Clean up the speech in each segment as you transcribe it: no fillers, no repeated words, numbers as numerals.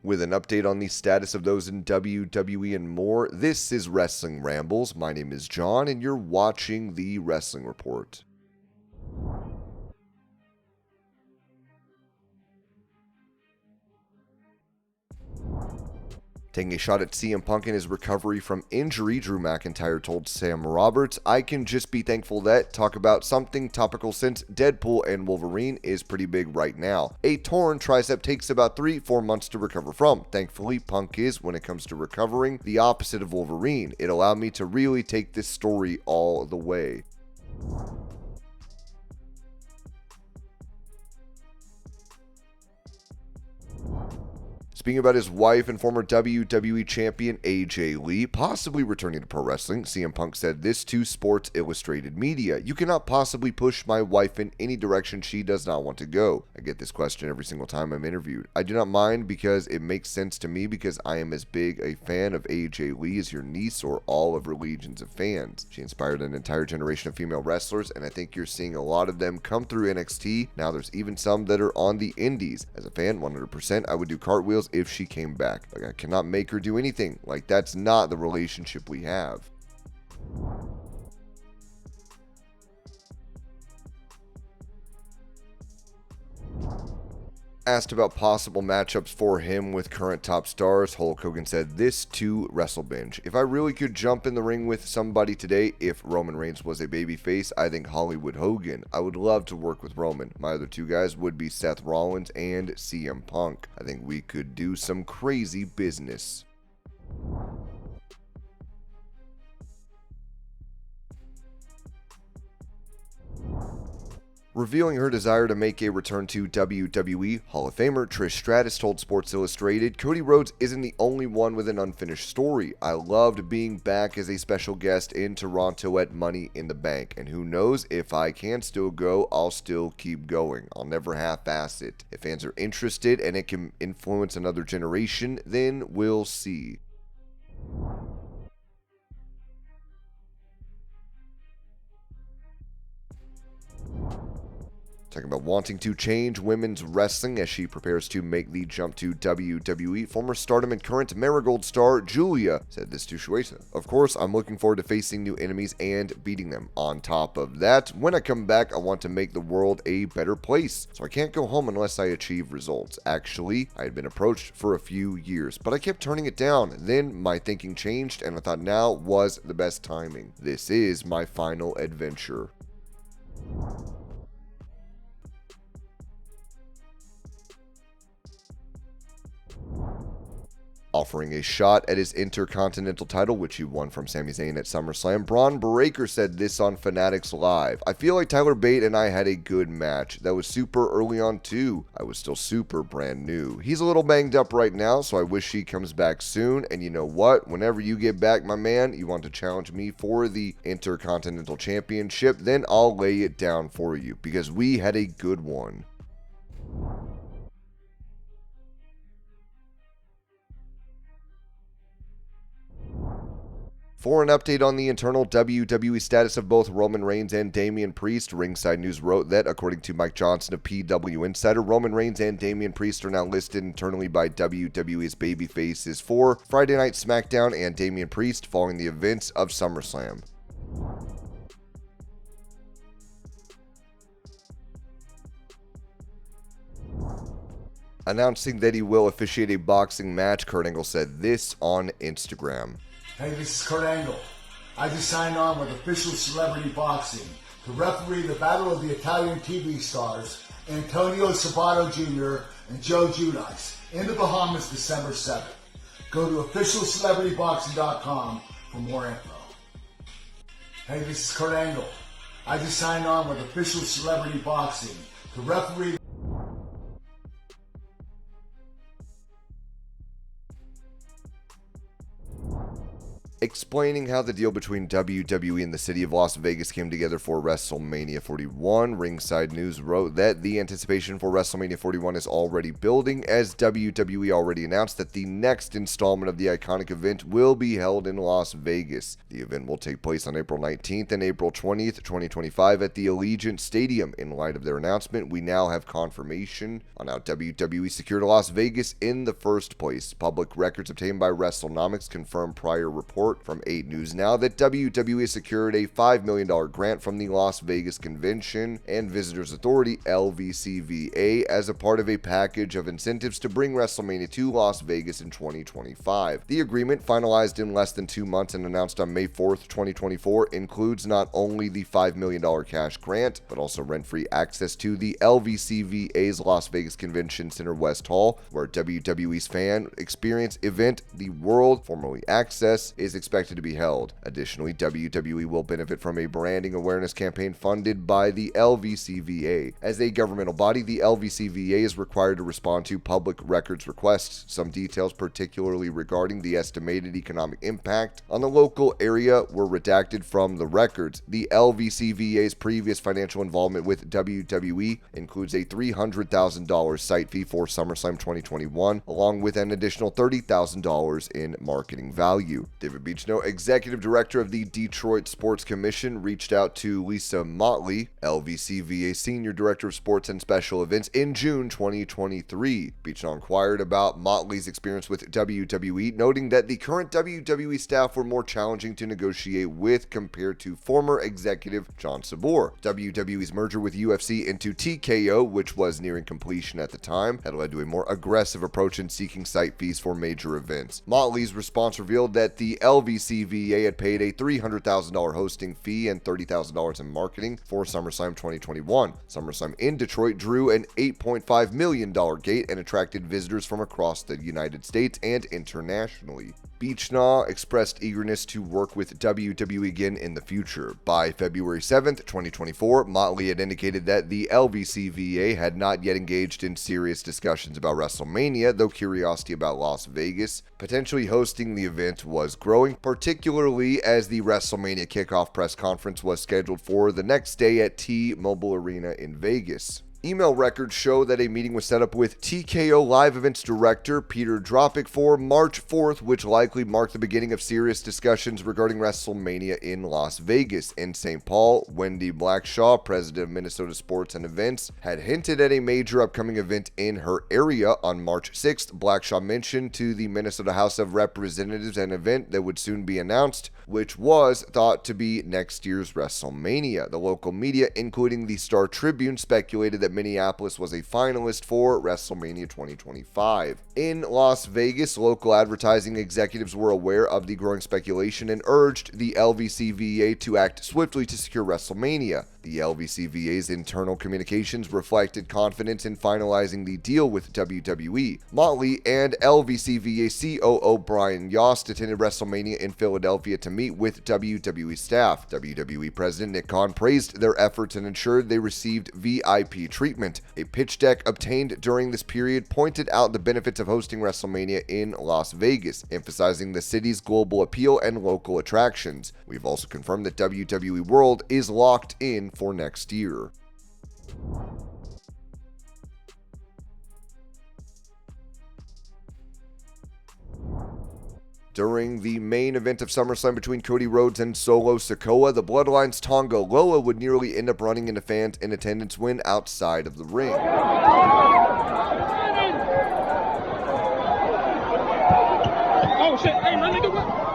With an update on the status of those in WWE and more, this is Wrestling Rambles. My name is John, and you're watching the Wrestling Report. Taking a shot at CM Punk in his recovery from injury, Drew McIntyre told Sam Roberts, "I can just be thankful that talk about something topical since Deadpool and Wolverine is pretty big right now. A torn tricep takes about 3-4 months to recover from. Thankfully, Punk is, when it comes to recovering, the opposite of Wolverine. It allowed me to really take this story all the way." Speaking about his wife and former WWE champion AJ Lee possibly returning to pro wrestling, CM Punk said this to Sports Illustrated Media. "You cannot possibly push my wife in any direction she does not want to go. I get this question every single time I'm interviewed. I do not mind because it makes sense to me because I am as big a fan of AJ Lee as your niece or all of her legions of fans. She inspired an entire generation of female wrestlers, and I think you're seeing a lot of them come through NXT. Now there's even some that are on the indies. As a fan, 100% I would do cartwheels if she came back. Like, I cannot make her do anything. Like, that's not the relationship we have." Asked about possible matchups for him with current top stars, Hulk Hogan said this to WrestleBinge. "If I really could jump in the ring with somebody today, if Roman Reigns was a babyface, I think Hollywood Hogan. I would love to work with Roman. My other two guys would be Seth Rollins and CM Punk. I think we could do some crazy business." Revealing her desire to make a return to WWE, Hall of Famer TRISH Stratus told Sports Illustrated, "Cody Rhodes isn't the only one with an unfinished story. I loved being back as a special guest in Toronto at Money in the Bank, and who knows, if I can still go, I'll still keep going. I'll never half-ass it. If fans are interested and it can influence another generation, then we'll see." Talking about wanting to change women's wrestling as she prepares to make the jump to WWE, former Stardom and current Marigold star GIULIA said this to Shueisha. "Of course, I'm looking forward to facing new enemies and beating them. On top of that, when I come back, I want to make the world a better place. So I can't go home unless I achieve results. Actually, I had been approached for a few years, but I kept turning it down. Then my thinking changed and I thought now was the best timing. This is my final adventure." Offering a shot at his Intercontinental title, which he won from Sami Zayn at SummerSlam, Bron Breakker said this on Fanatics Live. "I feel like Tyler Bate and I had a good match. That was super early on too. I was still super brand new. He's a little banged up right now, so I wish he comes back soon. And you know what? Whenever you get back, my man, you want to challenge me for the Intercontinental Championship, then I'll lay it down for you, because we had a good one." For an update on the internal WWE status of both Roman Reigns and Damian Priest, Ringside News wrote that, according to Mike Johnson of PW Insider, Roman Reigns and Damian Priest are now listed internally by WWE's babyfaces for Friday Night SmackDown and Damian Priest following the events of SummerSlam. Announcing that he will officiate a boxing match, Kurt Angle said this on Instagram. "Hey, this is Kurt Angle. I just signed on with Official Celebrity Boxing to referee the battle of the Italian TV stars Antonio Sabato Jr. and Joe Giudice in the Bahamas December 7th. Go to officialcelebrityboxing.com for more info." "Hey, this is Kurt Angle. I just signed on with Official Celebrity Boxing to referee Explaining how the deal between WWE and the city of Las Vegas came together for WrestleMania 41, Ringside News wrote that the anticipation for WrestleMania 41 is already building, as WWE already announced that the next installment of the iconic event will be held in Las Vegas. The event will take place on April 19th and April 20th, 2025 at the Allegiant Stadium. In light of their announcement, we now have confirmation on how WWE secured Las Vegas in the first place. Public records obtained by WrestleNomics confirm prior report from 8 News Now that WWE secured a $5 million grant from the Las Vegas Convention and Visitors Authority (LVCVA) as a part of a package of incentives to bring WrestleMania to Las Vegas in 2025. The agreement, finalized in less than 2 months and announced on May 4th, 2024, includes not only the $5 million cash grant, but also rent-free access to the LVCVA's Las Vegas Convention Center West Hall, where WWE's fan experience event, The World, formerly Access, is expected to be held. Additionally, WWE will benefit from a branding awareness campaign funded by the LVCVA. As a governmental body, the LVCVA is required to respond to public records requests. Some details, particularly regarding the estimated economic impact on the local area, were redacted from the records. The LVCVA's previous financial involvement with WWE includes a $300,000 site fee for SummerSlam 2021, along with an additional $30,000 in marketing value. David Beechno, executive director of the Detroit Sports Commission, reached out to Lisa Motley, LVCVA senior director of sports and special events, in June 2023. Beechno inquired about Motley's experience with WWE, noting that the current WWE staff were more challenging to negotiate with compared to former executive John Sabor. WWE's merger with UFC into TKO, which was nearing completion at the time, had led to a more aggressive approach in seeking site fees for major events. Motley's response revealed that the LVCVA had paid a $300,000 hosting fee and $30,000 in marketing for SummerSlam 2021. SummerSlam in Detroit drew an $8.5 million gate and attracted visitors from across the United States and internationally. Beechnaw expressed eagerness to work with WWE again in the future. By February 7th, 2024, Motley had indicated that the LVCVA had not yet engaged in serious discussions about WrestleMania, though curiosity about Las Vegas potentially hosting the event was growing, particularly as the WrestleMania kickoff press conference was scheduled for the next day at T-Mobile Arena in Vegas. Email records show that a meeting was set up with TKO Live Events director Peter Dropick for March 4th, which likely marked the beginning of serious discussions regarding WrestleMania in Las Vegas. In St. Paul, Wendy Blackshaw, president of Minnesota Sports and Events, had hinted at a major upcoming event in her area. On March 6th, Blackshaw mentioned to the Minnesota House of Representatives an event that would soon be announced, which was thought to be next year's WrestleMania. The local media, including the Star Tribune, speculated that Minneapolis was a finalist for WrestleMania 2025. In Las Vegas, local advertising executives were aware of the growing speculation and urged the LVCVA to act swiftly to secure WrestleMania. The LVCVA's internal communications reflected confidence in finalizing the deal with WWE. Motley and LVCVA COO Brian Yost attended WrestleMania in Philadelphia to meet with WWE staff. WWE President Nick Khan praised their efforts and ensured they received VIP treatment. A pitch deck obtained during this period pointed out the benefits of hosting WrestleMania in Las Vegas, emphasizing the city's global appeal and local attractions. We've also confirmed that WWE World is locked in for next year. During the main event of SummerSlam between Cody Rhodes and Solo Sikoa, the Bloodline's Tonga Loa would nearly end up running into fans in attendance when outside of the ring. Oh shit, hey, my nigga, what?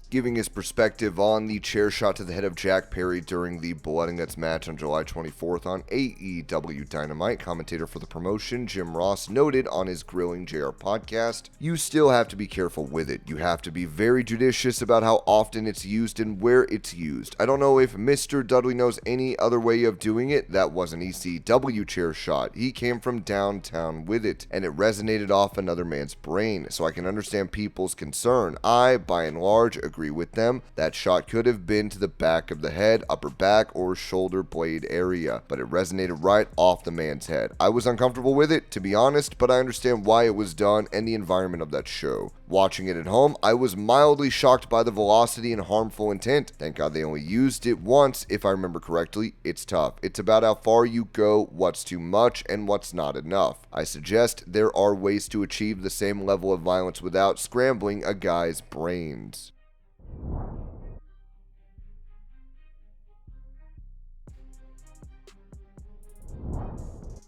Giving his perspective on the chair shot to the head of Jack Perry during the Blood and Guts match on July 24th on AEW Dynamite, commentator for the promotion Jim Ross noted on his Grilling JR podcast, "You still have to be careful with it. You have to be very judicious about how often it's used and where it's used. I don't know if Mr. Dudley knows any other way of doing it. That was an ECW chair shot. He came from downtown with it, and it resonated off another man's brain, so I can understand people's concern. I, by and large, agree with them. That shot could have been to the back of the head, upper back, or shoulder blade area, but it resonated right off the man's head. I was uncomfortable with it, to be honest, but I understand why it was done and the environment of that show. Watching it at home, I was mildly shocked by the velocity and harmful intent. Thank God they only used it once, if I remember correctly. It's tough. It's about how far you go, what's too much, and what's not enough. I suggest there are ways to achieve the same level of violence without scrambling a guy's brains."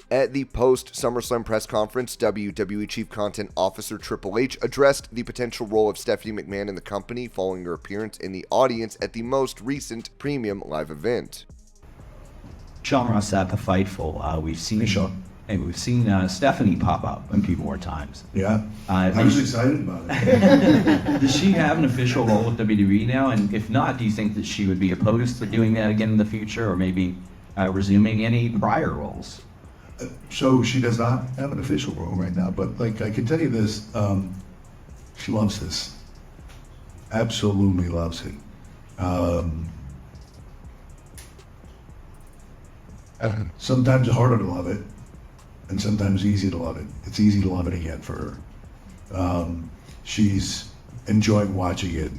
At the post-SummerSlam press conference, WWE Chief Content Officer Triple H addressed the potential role of Stephanie McMahon in the company following her appearance in the audience at the most recent premium live event. Sean Ross at the Fightful. We've seen Stephanie pop up in people more times. Yeah, I was excited about it. Does she have an official role with WWE now? And if not, do you think that she would be opposed to doing that again in the future, or maybe resuming any prior roles? So she does not have an official role right now, but like I can tell you this, she loves this. Absolutely loves it. Sometimes it's harder to love it, and sometimes easy to love it. It's easy to love it again for her. She's enjoying watching it,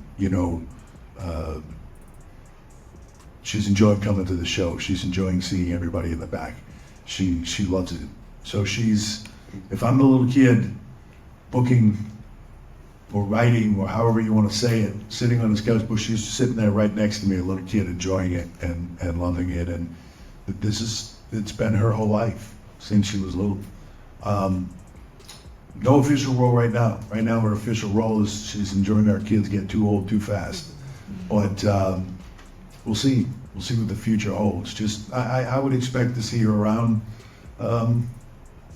she's enjoying coming to the show. She's enjoying seeing everybody in the back. She loves it. So if I'm the little kid booking or writing or however you want to say it, sitting on his couch, but she's sitting there right next to me, a little kid enjoying it and loving it. And it's been her whole life since she was little. No official role right now. Right now her official role is she's enjoying our kids get too old too fast. But we'll see. We'll see what the future holds. Just I would expect to see her around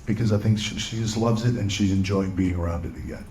because I think she just loves it and she's enjoying being around it again.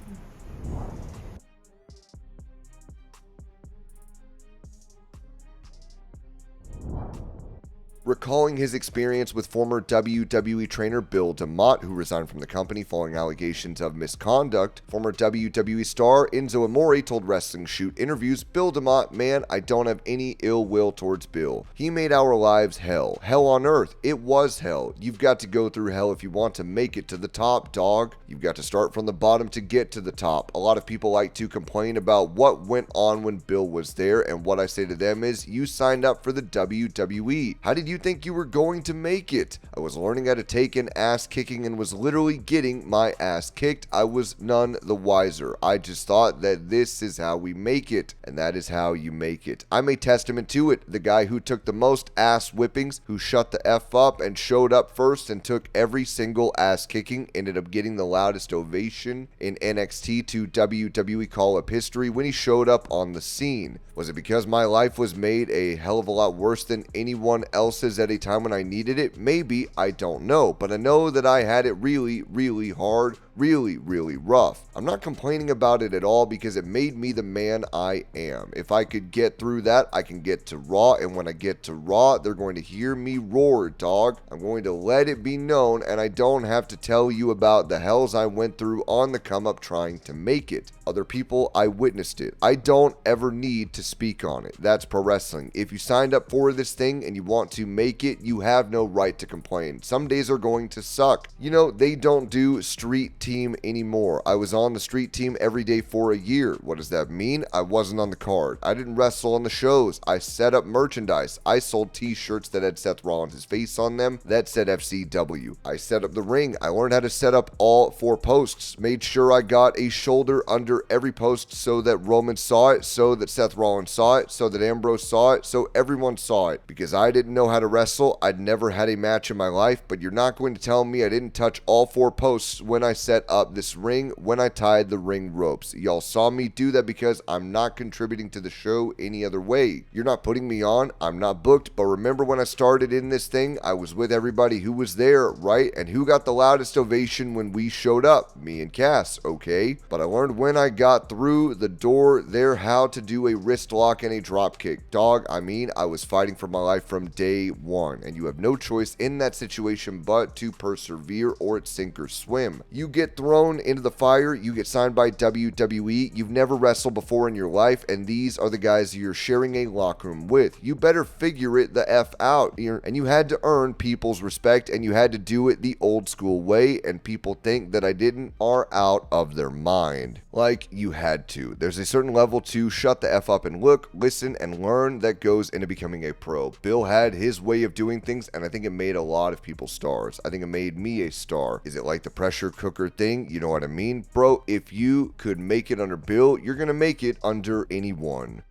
Recalling his experience with former WWE trainer Bill DeMott, who resigned from the company following allegations of misconduct, former WWE star ENZO AMORE told Wrestling Shoot interviews, "Bill DeMott, man, I don't have any ill will towards Bill. He made our lives hell. Hell on earth. It was hell. You've got to go through hell if you want to make it to the top, dog. You've got to start from the bottom to get to the top. A lot of people like to complain about what went on when Bill was there, and what I say to them is, you signed up for the WWE. How did you think you were going to make it? I was learning how to take an ass kicking and was literally getting my ass kicked. I was none the wiser. I just thought that this is how we make it, and that is how you make it. I'm a testament to it. The guy who took the most ass whippings, who shut the F up and showed up first and took every single ass kicking, ended up getting the loudest ovation in NXT to WWE call-up history when he showed up on the scene. Was it because my life was made a hell of a lot worse than anyone else's at a time when I needed it? Maybe. I don't know. But I know that I had it really, really hard, really, really rough. I'm not complaining about it at all because it made me the man I am. If I could get through that, I can get to Raw, and when I get to Raw, they're going to hear me roar, dog. I'm going to let it be known, and I don't have to tell you about the hells I went through on the come up trying to make it. Other people, I witnessed it. I don't ever need to speak on it. That's pro wrestling. If you signed up for this thing and you want to make it, you have no right to complain. Some days are going to suck. You know, they don't do street team anymore. I was on the street team every day for a year. What does that mean? I wasn't on the card. I didn't wrestle on the shows. I set up merchandise. I sold t-shirts that had Seth Rollins' face on them that said FCW. I set up the ring. I learned how to set up all 4 posts. Made sure I got a shoulder under every post so that Roman saw it, so that Seth Rollins saw it, so that Ambrose saw it, so everyone saw it. Because I didn't know how to wrestle, I'd never had a match in my life, but you're not going to tell me I didn't touch all 4 posts when I said set up this ring when I tied the ring ropes. Y'all saw me do that because I'm not contributing to the show any other way. You're not putting me on, I'm not booked, but remember when I started in this thing, I was with everybody who was there, right? And who got the loudest ovation when we showed up? Me and Cass, okay? But I learned when I got through the door there how to do a wrist lock and a drop kick. Dog, I mean, I was fighting for my life from day one, and you have no choice in that situation but to persevere or it's sink or swim. You get thrown into the fire, you get signed by WWE, you've never wrestled before in your life, and these are the guys you're sharing a locker room with. You better figure it the F out here, and you had to earn people's respect, and you had to do it the old school way, and people think that I didn't are out of their mind. Like, you had to. There's a certain level to shut the F up and look, listen, and learn that goes into becoming a pro. Bill had his way of doing things, and I think it made a lot of people stars. I think it made me a star. Is it like the pressure cooker thing? You know what I mean? Bro, if you could make it under Bill, you're gonna make it under anyone.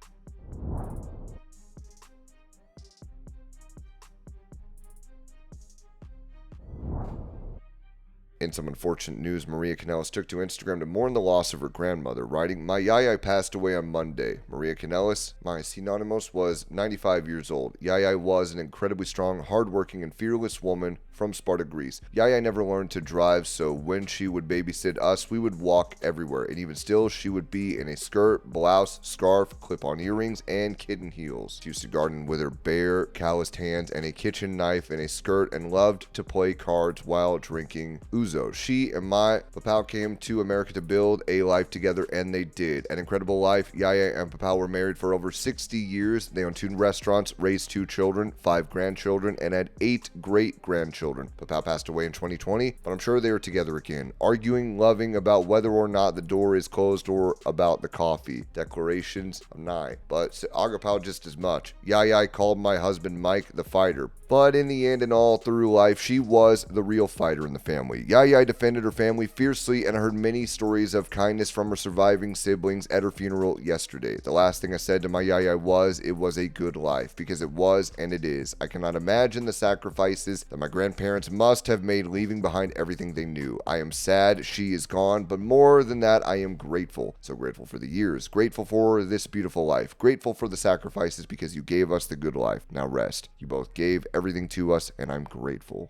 In some unfortunate news, Maria Kanellis took to Instagram to mourn the loss of her grandmother, writing, "My yaya passed away on Monday. Maria Kanellis, my synonymous, was 95 years old. Yaya was an incredibly strong, hardworking, and fearless woman from Sparta, Greece. Yaya never learned to drive, so when she would babysit us, we would walk everywhere, and even still, she would be in a skirt, blouse, scarf, clip-on earrings, and kitten heels. She used to garden with her bare, calloused hands and a kitchen knife in a skirt and loved to play cards while drinking ouzo. She and my papa came to America to build a life together, and they did. An incredible life. Yaya and papa were married for over 60 years. They owned 2 restaurants, raised 2 children, 5 grandchildren, and had 8 great-grandchildren. Papa passed away in 2020, but I'm sure they are together again, arguing, loving about whether or not the door is closed or about the coffee. Declarations of nigh, but Agapao just as much. Yaya called my husband Mike the fighter, but in the end and all through life, she was the real fighter in the family. Yaya defended her family fiercely, and I heard many stories of kindness from her surviving siblings at her funeral yesterday. The last thing I said to my Yaya was, it was a good life, because it was and it is. I cannot imagine the sacrifices that my grandparents must have made leaving behind everything they knew. I am sad she is gone, but more than that, I am grateful. So grateful for the years, grateful for this beautiful life, grateful for the sacrifices because you gave us the good life. Now rest. You both gave everything to us, and I'm grateful."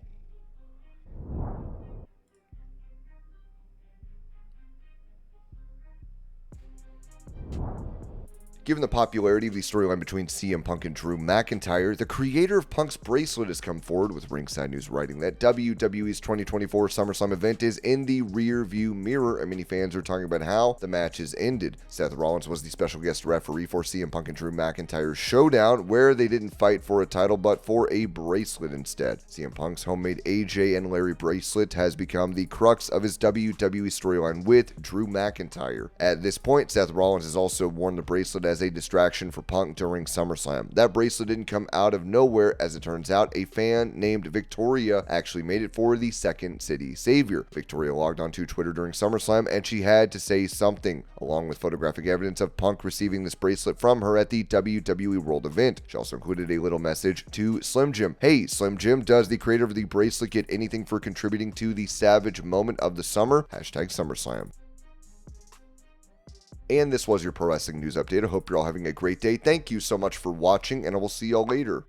Given the popularity of the storyline between CM Punk and Drew McIntyre, the creator of Punk's bracelet has come forward with Ringside News writing that WWE's 2024 SummerSlam event is in the rear view mirror, and many fans are talking about how the matches ended. Seth Rollins was the special guest referee for CM Punk and Drew McIntyre's showdown, where they didn't fight for a title but for a bracelet instead. CM Punk's homemade AJ and Larry bracelet has become the crux of his WWE storyline with Drew McIntyre. At this point, Seth Rollins has also worn the bracelet as a distraction for Punk during SummerSlam. That bracelet didn't come out of nowhere. As it turns out, a fan named Victoria actually made it for the Second City Savior. Victoria logged onto Twitter during SummerSlam, and she had to say something, along with photographic evidence of Punk receiving this bracelet from her at the WWE World event. She also included a little message to Slim Jim. "Hey, Slim Jim, does the creator of the bracelet get anything for contributing to the savage moment of the summer? #SummerSlam." And this was your Pro Wrestling News Update. I hope you're all having a great day. Thank you so much for watching, and I will see y'all later.